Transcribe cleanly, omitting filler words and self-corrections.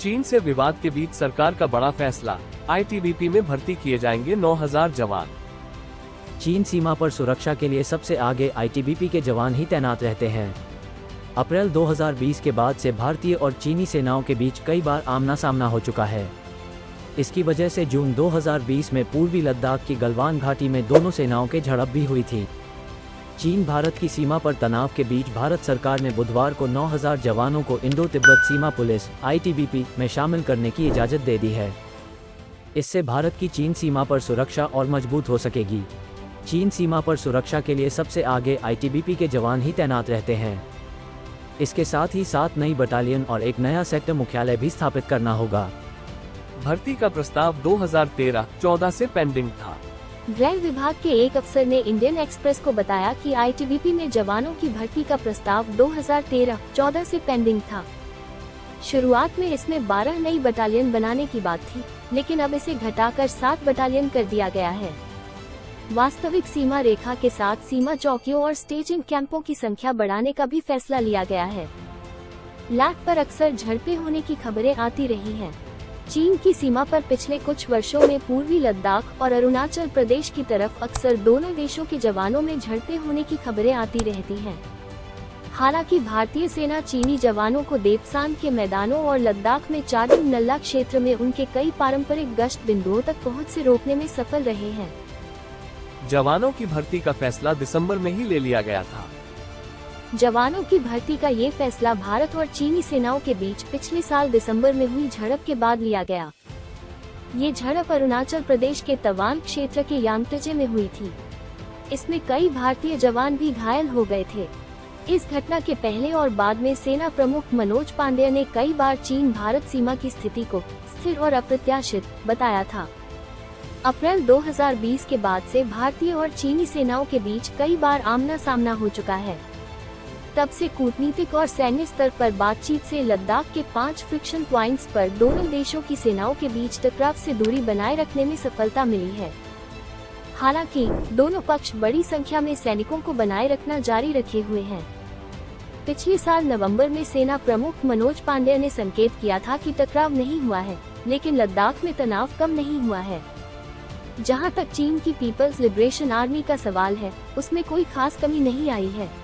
चीन से विवाद के बीच सरकार का बड़ा फैसला, आईटीबीपी में भर्ती किए जाएंगे 9,000 जवान। चीन सीमा पर सुरक्षा के लिए सबसे आगे आईटीबीपी के जवान ही तैनात रहते हैं। अप्रैल 2020 के बाद से भारतीय और चीनी सेनाओं के बीच कई बार आमना सामना हो चुका है। इसकी वजह से जून 2020 में पूर्वी लद्दाख की गलवान घाटी में दोनों सेनाओं के झड़प भी हुई थी। चीन भारत की सीमा पर तनाव के बीच भारत सरकार ने बुधवार को 9,000 जवानों को इंडो तिब्बत सीमा पुलिस (आईटीबीपी) में शामिल करने की इजाज़त दे दी है। इससे भारत की चीन सीमा पर सुरक्षा और मजबूत हो सकेगी। चीन सीमा पर सुरक्षा के लिए सबसे आगे आईटीबीपी के जवान ही तैनात रहते हैं। इसके साथ ही 7 नई बटालियन और एक नया सेक्टर मुख्यालय भी स्थापित करना होगा। भर्ती का प्रस्ताव 2013-14 से पेंडिंग था। गृह विभाग के एक अफसर ने इंडियन एक्सप्रेस को बताया कि आईटीबीपी में जवानों की भर्ती का प्रस्ताव 2013-14 से पेंडिंग था। शुरुआत में इसमें 12 नई बटालियन बनाने की बात थी, लेकिन अब इसे घटाकर 7 बटालियन कर दिया गया है। वास्तविक सीमा रेखा के साथ सीमा चौकियों और स्टेजिंग कैंपों की संख्या बढ़ाने का भी फैसला लिया गया है। लैग पर अक्सर झड़पें होने की खबरें आती रही हैं। चीन की सीमा पर पिछले कुछ वर्षों में पूर्वी लद्दाख और अरुणाचल प्रदेश की तरफ अक्सर दोनों देशों के जवानों में झड़पें होने की खबरें आती रहती हैं। हालांकि भारतीय सेना चीनी जवानों को देपसान के मैदानों और लद्दाख में चारगिल नल्ला क्षेत्र में उनके कई पारंपरिक गश्त बिंदुओं तक पहुंच से रोकने में सफल रहे हैं। जवानों की भर्ती का फैसला दिसंबर में ही ले लिया गया था। जवानों की भर्ती का ये फैसला भारत और चीनी सेनाओं के बीच पिछले साल दिसंबर में हुई झड़प के बाद लिया गया। ये झड़प अरुणाचल प्रदेश के तवांग क्षेत्र के यांगटजे में हुई थी। इसमें कई भारतीय जवान भी घायल हो गए थे। इस घटना के पहले और बाद में सेना प्रमुख मनोज पांडे ने कई बार चीन भारत सीमा की स्थिति को स्थिर और अप्रत्याशित बताया था। अप्रैल 2020 के बाद से भारतीय और चीनी सेनाओं के बीच कई बार आमना सामना हो चुका है। तब से कूटनीतिक और सैन्य स्तर पर बातचीत से लद्दाख के 5 फ्रिक्शन पॉइंट्स पर दोनों देशों की सेनाओं के बीच टकराव से दूरी बनाए रखने में सफलता मिली है। हालांकि दोनों पक्ष बड़ी संख्या में सैनिकों को बनाए रखना जारी रखे हुए हैं। पिछले साल नवंबर में सेना प्रमुख मनोज पांडे ने संकेत किया था कि टकराव नहीं हुआ है, लेकिन लद्दाख में तनाव कम नहीं हुआ है। जहां तक चीन की पीपल्स लिबरेशन आर्मी का सवाल है, उसमें कोई खास कमी नहीं आई है।